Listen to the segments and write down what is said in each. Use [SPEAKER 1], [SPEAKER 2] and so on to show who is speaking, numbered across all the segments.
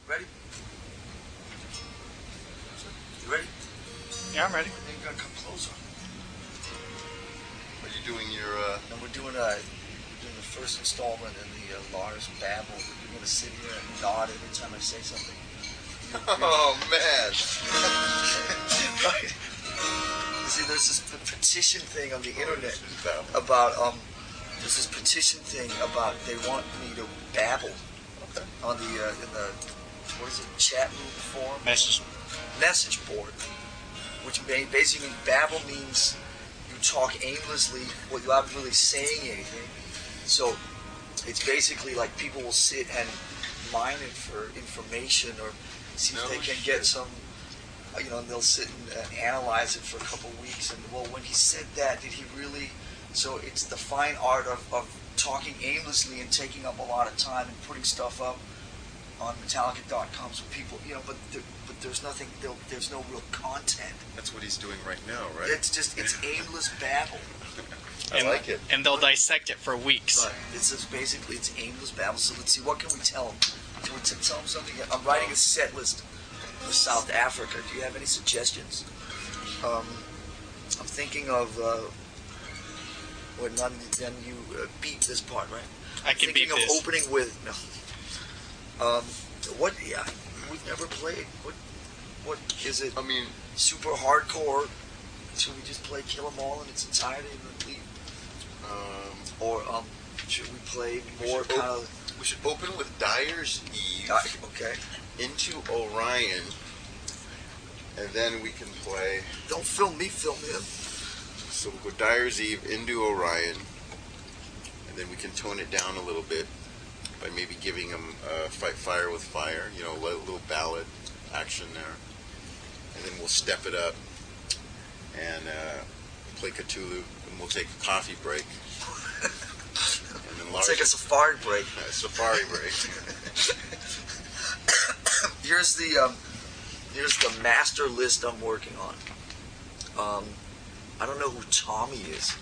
[SPEAKER 1] Ready? You ready?
[SPEAKER 2] Yeah, I'm ready.
[SPEAKER 1] Then you gotta come closer.
[SPEAKER 3] Are you doing your?
[SPEAKER 1] And we're doing the first installment in the Lars Babble. You're gonna sit here and nod every time I say something.
[SPEAKER 3] Oh man!
[SPEAKER 1] Right. You see, there's this petition thing on the internet about there's this petition thing about they want me to babble on the in the what is it, chat room forum, message board, which basically babble means you talk aimlessly without really saying anything. So it's basically like people will sit and mine it for information or see if they can get some, you know, and they'll sit and analyze it for a couple of weeks. And well, when he said that, did he really? So it's the fine art of talking aimlessly and taking up a lot of time and putting stuff up on Metallica.com so people, you know, but there's nothing, there's no real content.
[SPEAKER 3] That's what he's doing right now, right?
[SPEAKER 1] It's aimless babble.
[SPEAKER 3] I like it.
[SPEAKER 2] And they'll dissect it for weeks.
[SPEAKER 1] But this is basically, it's aimless babble. So let's see, what can we tell them? Can we tell them something? I'm writing a set list for South Africa. Do you have any suggestions? I'm thinking of, then you beat this part, right?
[SPEAKER 2] I can beat this.
[SPEAKER 1] Thinking of opening with, what, yeah, we've never played. What is it?
[SPEAKER 3] I mean,
[SPEAKER 1] super hardcore. Should we just play Kill 'Em All in its entirety and then leave? Or should we play more kind of?
[SPEAKER 3] We should open with Dyer's Eve.
[SPEAKER 1] Okay.
[SPEAKER 3] Into Orion, and then we can play.
[SPEAKER 1] Don't film me, film him.
[SPEAKER 3] So we'll go Dyer's Eve into Orion, and then we can tone it down a little bit by maybe giving them Fight Fire with Fire, you know, a little ballad action there, and then we'll step it up and play Cthulhu, and we'll take a coffee break. And then
[SPEAKER 1] We'll take a safari break.
[SPEAKER 3] Safari break.
[SPEAKER 1] Here's the master list I'm working on. I don't know who Tommy is.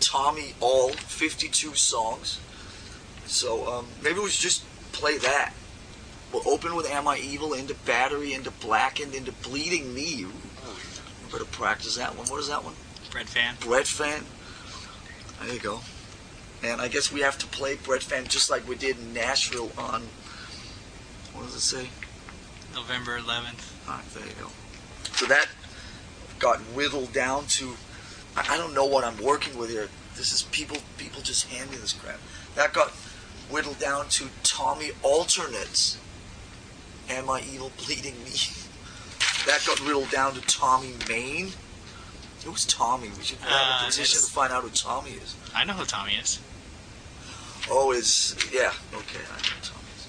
[SPEAKER 1] Tommy, all 52 songs. So maybe we should just play that. We'll open with Am I Evil, into Battery, into Blackened, into Bleeding Me. Ooh, we better practice that one. What is that one?
[SPEAKER 2] Bread Fan.
[SPEAKER 1] Bread Fan. There you go. And I guess we have to play Bread Fan just like we did in Nashville on, what does it say?
[SPEAKER 2] November 11th.
[SPEAKER 1] All right, there you go. So that got whittled down to, I don't know what I'm working with here. This is people just hand me this crap. That got whittled down to Tommy Alternates. Am I Evil, Bleeding Me? That got whittled down to Tommy Main. Who's Tommy? We should have a position to find out who Tommy is.
[SPEAKER 2] I know who Tommy is.
[SPEAKER 1] Oh, yeah, okay, I know who Tommy is.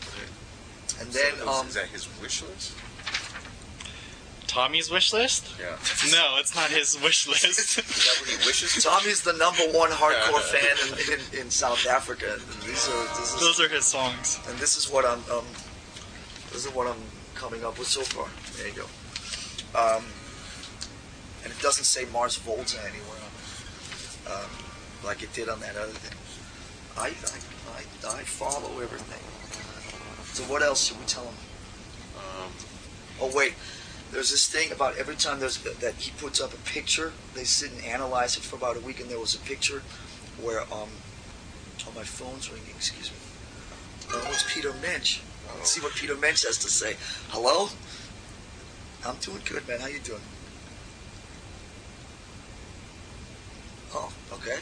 [SPEAKER 1] And then,
[SPEAKER 3] is that his wish list?
[SPEAKER 2] Tommy's wish list?
[SPEAKER 3] Yeah.
[SPEAKER 2] No, it's not his wish list.
[SPEAKER 3] Is that what he wishes?
[SPEAKER 1] Tommy's the #1 hardcore fan in South Africa. And
[SPEAKER 2] those are his songs.
[SPEAKER 1] And this is what I'm coming up with so far. There you go. And it doesn't say Mars Volta anywhere on it, like it did on that other thing. I follow everything. So what else should we tell him? Oh wait, there's this thing about every time that he puts up a picture, they sit and analyze it for about a week, and there was a picture where oh, my phone's ringing. Excuse me. Oh, it's Peter Mensch. Let's see what Peter Mensch has to say. Hello? I'm doing good, man. How you doing? Oh, okay.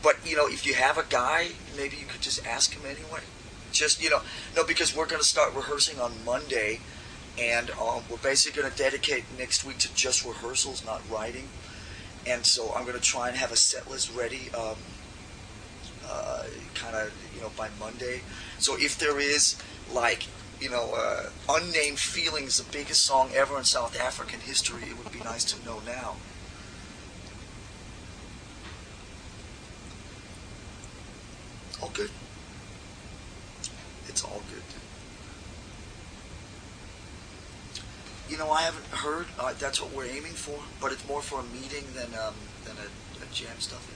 [SPEAKER 1] But, you know, if you have a guy, maybe you could just ask him anyway. Just, you know, no, because we're going to start rehearsing on Monday, and we're basically going to dedicate next week to just rehearsals, not writing. And so I'm going to try and have a set list ready kind of, you know, by Monday. So if there is, like, you know, Unnamed Feelings, the biggest song ever in South African history, it would be nice to know now. All good. It's all good. You know, I haven't heard. That's what we're aiming for, but it's more for a meeting than a jam stuff.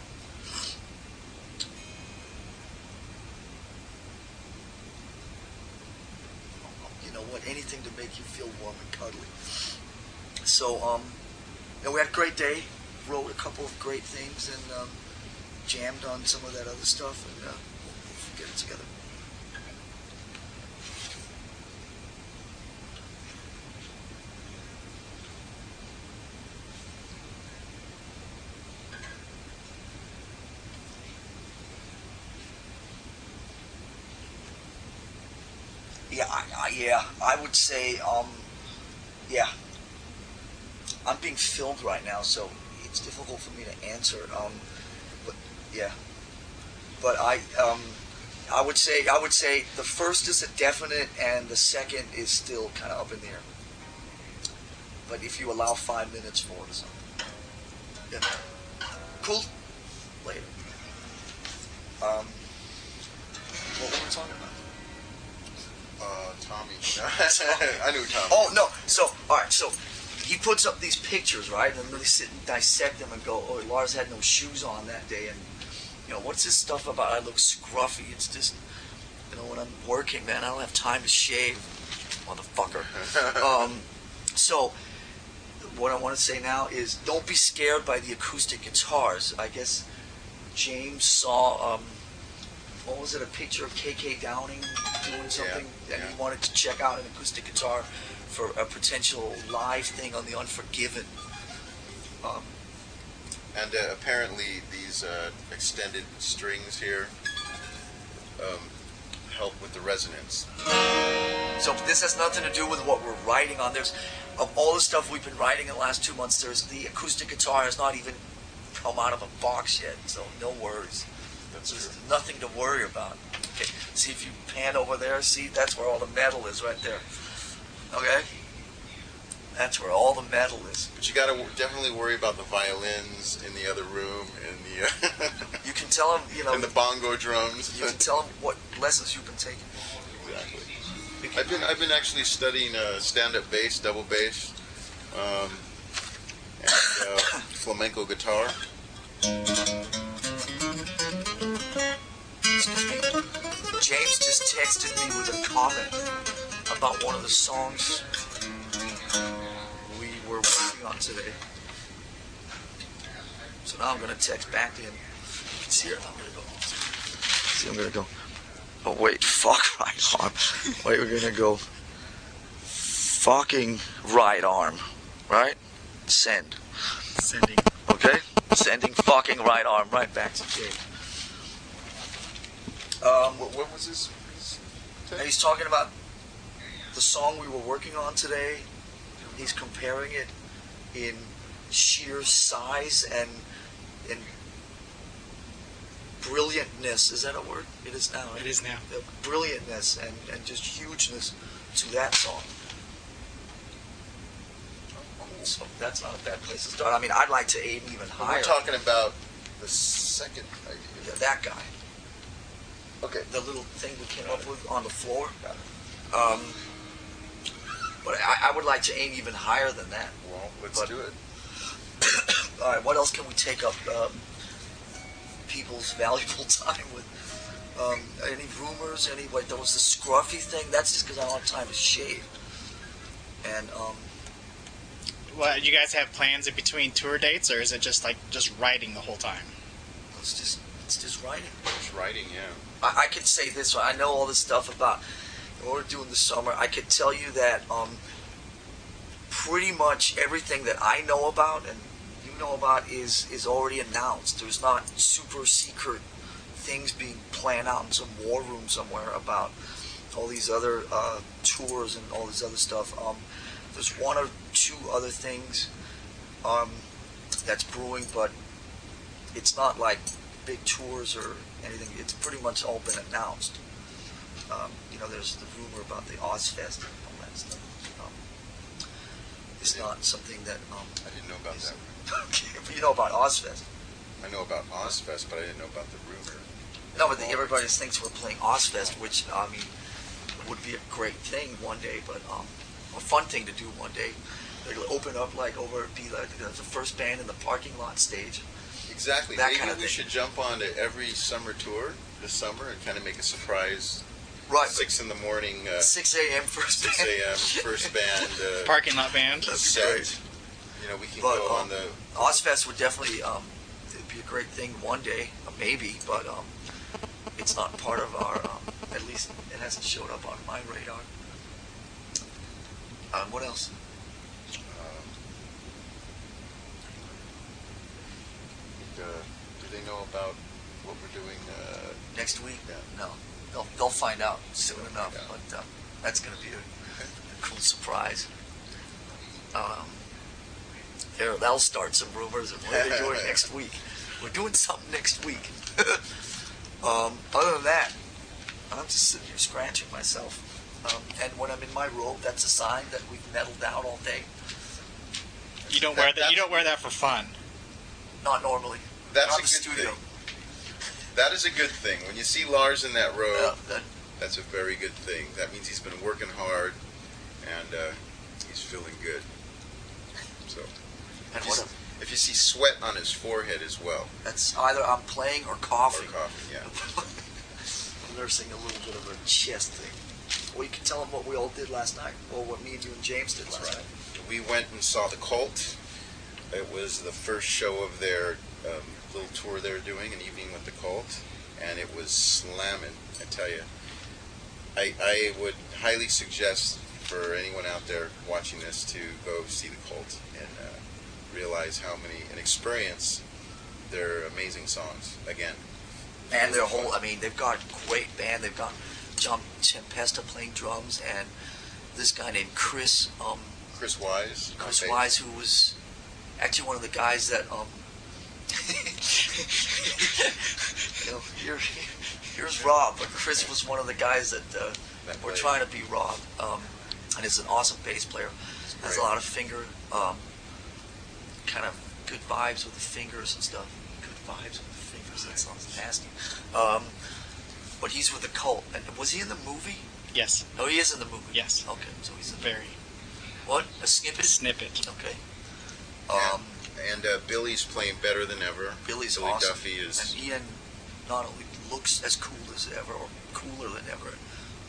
[SPEAKER 1] anything to make you feel warm and cuddly. So, we had a great day. Wrote a couple of great things and jammed on some of that other stuff, and we'll get it together. Yeah, I would say, yeah. I'm being filmed right now, so it's difficult for me to answer. But yeah, but I would say the first is a definite, and the second is still kind of up in the air. But if you allow 5 minutes for it or something, yeah, cool. Later. What were we talking about?
[SPEAKER 3] Tommy. I knew Tommy.
[SPEAKER 1] Oh no! So all right, so he puts up these pictures, right, and then they sit and dissect them and go, "Oh, Lars had no shoes on that day," and what's this stuff about? I look scruffy. It's just, when I'm working, man, I don't have time to shave, motherfucker. So what I want to say now is, don't be scared by the acoustic guitars. I guess James saw. What was it, a picture of KK Downing doing something that he wanted to check out an acoustic guitar for a potential live thing on the Unforgiven.
[SPEAKER 3] And apparently these extended strings here help with the resonance.
[SPEAKER 1] So this has nothing to do with what we're writing on. There's, of all the stuff we've been writing in the last 2 months, there's the acoustic guitar has not even come out of a box yet, so no worries. There's nothing to worry about. Okay, see if you pan over there, see, that's where all the metal is right there. Okay? That's where all the metal is.
[SPEAKER 3] But you got to definitely worry about the violins in the other room and the
[SPEAKER 1] you can tell them,
[SPEAKER 3] and the bongo drums.
[SPEAKER 1] You can tell them what lessons you've been taking.
[SPEAKER 3] Exactly. I've been actually studying stand-up bass, double bass, and flamenco guitar.
[SPEAKER 1] James just texted me with a comment about one of the songs we were working on today. So now I'm going to text back to him. You can see it. I'm going to go. See, I'm going to go. Oh, wait. Fuck right arm. Wait, we're going to go. Fucking right arm. Right? Send.
[SPEAKER 2] Sending.
[SPEAKER 1] Okay? Sending fucking right arm right back to Jake.
[SPEAKER 3] What was this?
[SPEAKER 1] He's talking about the song we were working on today. He's comparing it in sheer size and in brilliantness. Is that a word? It is now. Right?
[SPEAKER 2] It is now.
[SPEAKER 1] The brilliantness and just hugeness to that song. So that's not a bad place to start. I mean, I'd like to aim even higher.
[SPEAKER 3] We're talking about the second idea.
[SPEAKER 1] Yeah, that guy.
[SPEAKER 3] Okay.
[SPEAKER 1] The little thing we came up with on the floor. But I would like to aim even higher than that.
[SPEAKER 3] Well, let's do it.
[SPEAKER 1] All right, what else can we take up people's valuable time with? Any rumors? There was the scruffy thing. That's just because I don't have time to shave. And
[SPEAKER 2] Well, you guys have plans in between tour dates, or is it just writing the whole time?
[SPEAKER 1] it's just writing.
[SPEAKER 3] It's writing, yeah.
[SPEAKER 1] I could say this. I know all this stuff about what we're doing this summer. I could tell you that pretty much everything that I know about and you know about is already announced. There's not super secret things being planned out in some war room somewhere about all these other tours and all this other stuff. There's one or two other things that's brewing, but it's not like big tours or anything. It's pretty much all been announced. There's the rumor about the Ozfest and all that stuff. It's not something that
[SPEAKER 3] I didn't know about that.
[SPEAKER 1] Okay, but you know about Ozfest.
[SPEAKER 3] I know about Ozfest, but I didn't know about the rumor.
[SPEAKER 1] No, but everybody thinks we're playing Ozfest, which would be a great thing one day, but a fun thing to do one day. They'll open up be the first band in the parking lot stage.
[SPEAKER 3] Exactly.
[SPEAKER 1] That
[SPEAKER 3] Maybe
[SPEAKER 1] kind of
[SPEAKER 3] we
[SPEAKER 1] thing.
[SPEAKER 3] should jump on to every summer tour this summer and kind of make a surprise
[SPEAKER 1] Right.
[SPEAKER 3] 6 in the morning.
[SPEAKER 1] 6 a.m. first
[SPEAKER 3] 6
[SPEAKER 1] band.
[SPEAKER 3] a.m. first band.
[SPEAKER 2] Parking lot band.
[SPEAKER 1] That's
[SPEAKER 3] set.
[SPEAKER 1] great.
[SPEAKER 3] You know, we can
[SPEAKER 1] But,
[SPEAKER 3] go on the.
[SPEAKER 1] Ozfest would definitely it'd be a great thing one day, maybe, but it's not part of our. At least it hasn't showed up on my radar. What else?
[SPEAKER 3] Do they know about what we're doing?
[SPEAKER 1] Next week?
[SPEAKER 3] Yeah.
[SPEAKER 1] No, they'll find out soon enough.
[SPEAKER 3] Yeah.
[SPEAKER 1] But that's going to be a cool surprise. That'll start some rumors of what they're doing next week. We're doing something next week. Other than that, I'm just sitting here scratching myself. And when I'm in my robe, that's a sign that we've meddled out all day.
[SPEAKER 2] You don't wear that. You don't wear that for fun.
[SPEAKER 1] Not normally.
[SPEAKER 3] That's
[SPEAKER 1] Not
[SPEAKER 3] a
[SPEAKER 1] the
[SPEAKER 3] good
[SPEAKER 1] studio.
[SPEAKER 3] thing. That is a good thing. When you see Lars in that robe,
[SPEAKER 1] Yeah,
[SPEAKER 3] that's a very good thing. That means he's been working hard, and he's feeling good. So,
[SPEAKER 1] and
[SPEAKER 3] if you see sweat on his forehead as well,
[SPEAKER 1] that's either I'm playing or coughing.
[SPEAKER 3] or coughing, yeah.
[SPEAKER 1] I'm nursing a little bit of a chest thing. Well, you can tell them what we all did last night, or what me and you and James did
[SPEAKER 3] That's
[SPEAKER 1] last
[SPEAKER 3] right.
[SPEAKER 1] night.
[SPEAKER 3] We went and saw the Cult. It was the first show of their little tour they're doing, an evening with the Cult, and it was slamming. I tell you, I would highly suggest for anyone out there watching this to go see the Cult and realize and experience their amazing songs again.
[SPEAKER 1] And their whole, they've got a great band. They've got John Tempesta playing drums, and this guy named Chris
[SPEAKER 3] Wise.
[SPEAKER 1] Chris Wise, who was actually one of the guys that here's Rob, but Chris was one of the guys that were trying to be Rob, and is an awesome bass player. Has a lot of finger, kind of good vibes with the fingers and stuff. Good vibes with the fingers. That sounds nasty. But he's with the Cult, and was he in the movie?
[SPEAKER 2] Yes.
[SPEAKER 1] Oh, he is in the movie.
[SPEAKER 2] Yes.
[SPEAKER 1] Okay, so he's in the
[SPEAKER 2] Very.
[SPEAKER 1] What? A snippet?
[SPEAKER 2] Snippet.
[SPEAKER 1] Okay.
[SPEAKER 3] And Billy's playing better than ever.
[SPEAKER 1] Billy
[SPEAKER 3] awesome.
[SPEAKER 1] Duffy is, and Ian not only looks as cool as ever, or cooler than ever,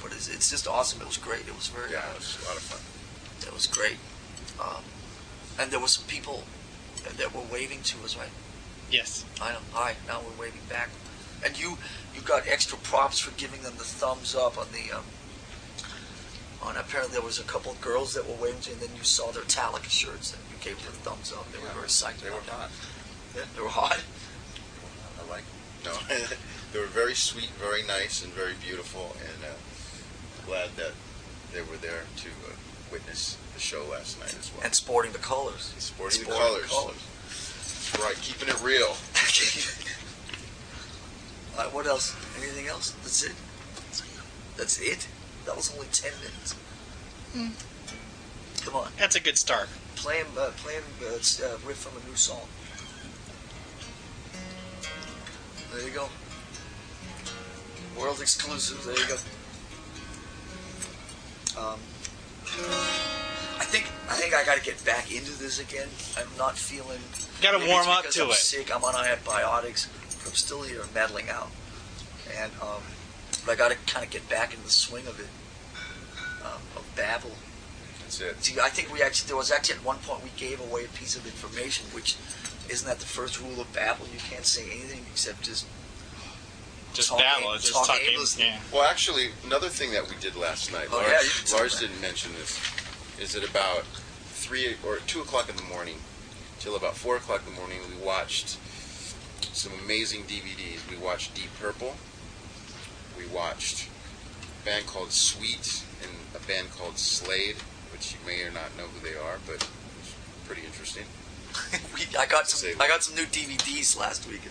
[SPEAKER 1] but it's just awesome. It was great. It was very.
[SPEAKER 3] Yeah, it was a lot of fun.
[SPEAKER 1] It was great. And there were some people that were waving to us, right?
[SPEAKER 2] Yes.
[SPEAKER 1] I know. Hi. Now we're waving back. And you got extra props for giving them the thumbs up on the. Apparently there was a couple of girls that were waving to you, and then you saw their Metallica shirts, and you gave them the thumbs up. They were very psyched.
[SPEAKER 3] They were
[SPEAKER 1] about that.
[SPEAKER 3] hot.
[SPEAKER 1] Yeah, they were hot.
[SPEAKER 3] I like them. No, they were very sweet, very nice, and very beautiful, and glad that they were there to witness the show last night as well.
[SPEAKER 1] And sporting the colors.
[SPEAKER 3] Sporting the colors. Right, keeping it real.
[SPEAKER 1] What else? Anything else? That's it? That's it? That was only 10 minutes. Come on.
[SPEAKER 2] That's a good start.
[SPEAKER 1] Play him riff from a new song. There you go. World exclusive. There you go. I think I got to get back into this again. I'm not feeling.
[SPEAKER 2] Got to
[SPEAKER 1] maybe
[SPEAKER 2] warm
[SPEAKER 1] it's
[SPEAKER 2] up
[SPEAKER 1] because
[SPEAKER 2] to
[SPEAKER 1] I'm
[SPEAKER 2] it.
[SPEAKER 1] sick. I'm on antibiotics. I'm still here meddling out, and but I got to kind of get back into the swing of it. Of Babble.
[SPEAKER 3] That's it.
[SPEAKER 1] See, I think there was actually at one point we gave away a piece of information, which isn't that the first rule of Babble? You can't say anything except just talk
[SPEAKER 2] babble. Just
[SPEAKER 1] talk
[SPEAKER 2] talk
[SPEAKER 1] aimlessly.
[SPEAKER 2] Yeah.
[SPEAKER 3] Well, actually, another thing that we did last night,
[SPEAKER 1] Oh,
[SPEAKER 3] Lars,
[SPEAKER 1] yeah, you did tell
[SPEAKER 3] Lars
[SPEAKER 1] me that.
[SPEAKER 3] didn't mention this, is at about 3 or 2 o'clock in the morning till about 4 o'clock in the morning, we watched some amazing DVDs. We watched Deep Purple. We watched a band called Sweet and a band called Slade, which you may or not know who they are, but it's pretty interesting.
[SPEAKER 1] I got some new DVDs last week.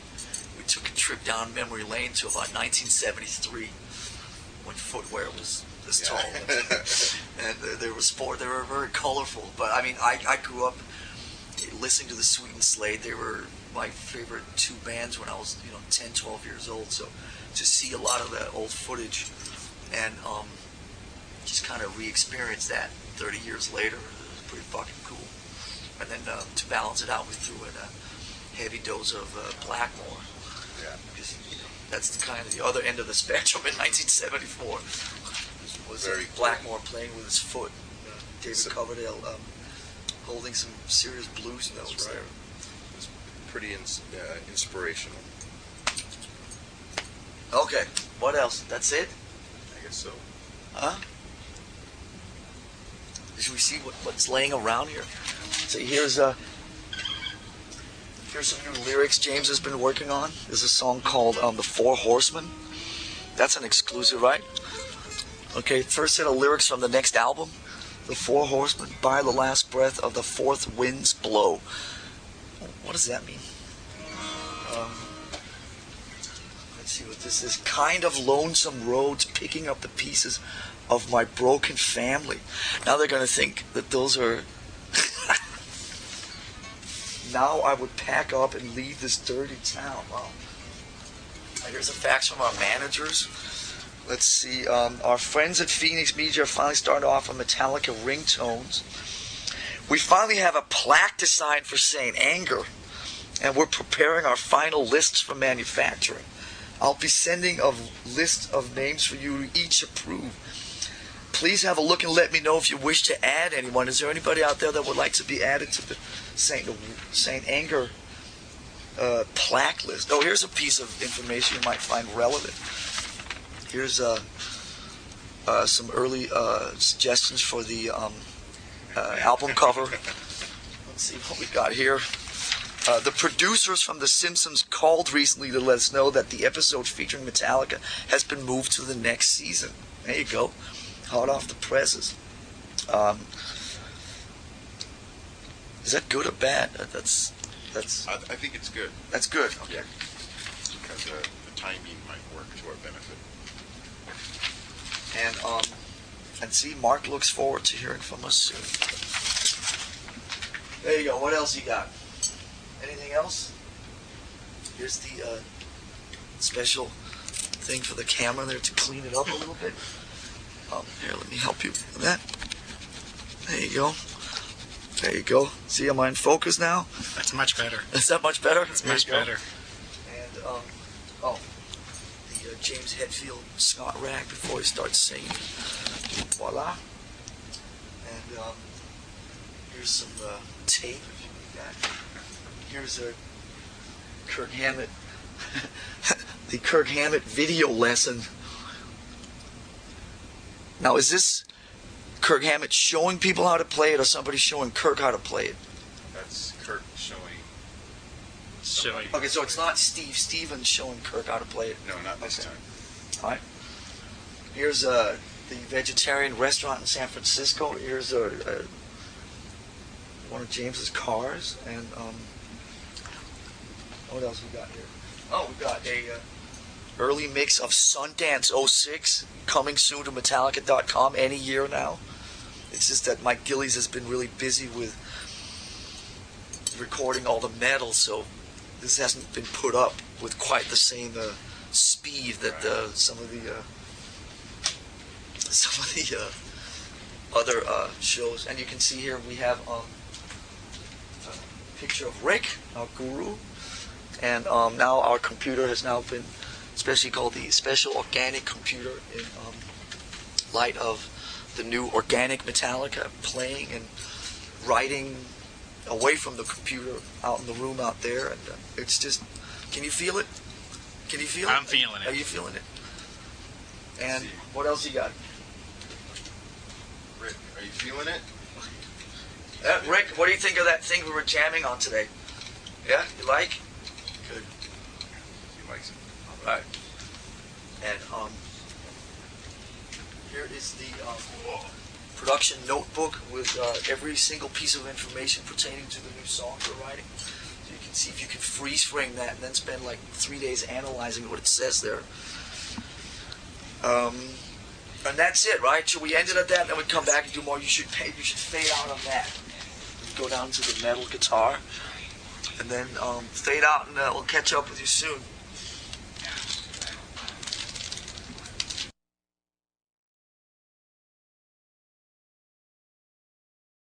[SPEAKER 1] We took a trip down memory lane to about 1973, when footwear was this
[SPEAKER 3] Yeah.
[SPEAKER 1] tall, and they were They were very colorful. But I mean, I grew up listening to the Sweet and Slade. They were my favorite two bands when I was 10, 12 years old. So to see a lot of that old footage and just kind of re-experience that 30 years later, it was pretty fucking cool. And then to balance it out, we threw in a heavy dose of Blackmore.
[SPEAKER 3] Yeah.
[SPEAKER 1] Because that's the kind of the other end of the spectrum in 1974. Was
[SPEAKER 3] Very
[SPEAKER 1] Blackmore playing with his foot. David
[SPEAKER 3] So-
[SPEAKER 1] Coverdale holding some serious blues notes
[SPEAKER 3] That's right.
[SPEAKER 1] there.
[SPEAKER 3] It was pretty inspirational.
[SPEAKER 1] Okay, what else? That's it?
[SPEAKER 3] I guess so.
[SPEAKER 1] Huh? Should we see what's laying around here? So here's some new lyrics James has been working on. There's a song called The Four Horsemen. That's an exclusive, right? Okay, first set of lyrics from the next album. The Four Horsemen, by the last breath of the fourth winds blow. What does that mean? Let's see what this is. Kind of lonesome roads picking up the pieces of my broken family. Now they're going to think that those are... Now I would pack up and leave this dirty town. Wow. Here's a fax from our managers. Let's see. Our friends at Phoenix Media are finally starting off on Metallica ringtones. We finally have a plaque designed for St. Anger, and we're preparing our final lists for manufacturing. I'll be sending a list of names for you to each approve. Please have a look and let me know if you wish to add anyone. Is there anybody out there that would like to be added to the St. Anger plaque list? Oh, here's a piece of information you might find relevant. Here's some early suggestions for the album cover. Let's see what we got here. The producers from The Simpsons called recently to let us know that the episode featuring Metallica has been moved to the next season. There you go. Hot off the presses. Is that good or bad? That's.
[SPEAKER 3] I think it's good.
[SPEAKER 1] That's good. Okay.
[SPEAKER 3] Yeah. Because the timing might work to our benefit.
[SPEAKER 1] And see, Mark looks forward to hearing from us soon. There you go. What else you got? Anything else? Here's the special thing for the camera there to clean it up a little bit. Here, let me help you with that. There you go. There you go. See, am I in focus now?
[SPEAKER 2] That's much better.
[SPEAKER 1] Is that much better?
[SPEAKER 2] It's much better.
[SPEAKER 1] And, the James Hetfield Scott rag before he starts singing. Voila. And, here's some tape if you need that. Here's a Kirk Hammett, the Kirk Hammett video lesson. Now, is this Kirk Hammett showing people how to play it, or somebody showing Kirk how to play it?
[SPEAKER 3] That's Kirk showing.
[SPEAKER 1] Okay, so it's not Steve Stevens showing Kirk how to play it.
[SPEAKER 3] No, not this time.
[SPEAKER 1] All right. Here's the vegetarian restaurant in San Francisco. Here's one of James's cars, and what else we got here? Oh, we got a early mix of Sundance 06 coming soon to Metallica.com any year now. It's just that Mike Gillies has been really busy with recording all the metal, so this hasn't been put up with quite the same speed that some of the other shows. And you can see here we have a picture of Rick, our guru, and now our computer has now been especially called the Special Organic Computer in light of the new Organic Metallica playing and writing away from the computer out in the room out there, and it's just, can you feel it? Can you feel it?
[SPEAKER 2] I'm feeling it.
[SPEAKER 1] Are you feeling it? And what else you got?
[SPEAKER 3] Rick, are you feeling it?
[SPEAKER 1] Rick, what do you think of that thing we were jamming on today? Yeah, you like? Good.
[SPEAKER 3] He likes it.
[SPEAKER 1] All right. And here is the production notebook with every single piece of information pertaining to the new song we're writing. So you can see if you can freeze frame that and then spend like 3 days analyzing what it says there. And that's it, right? Should we end it at that? Then we come back and do more. You should fade out on that. Go down to the metal guitar, and then fade out, and we'll catch up with you soon.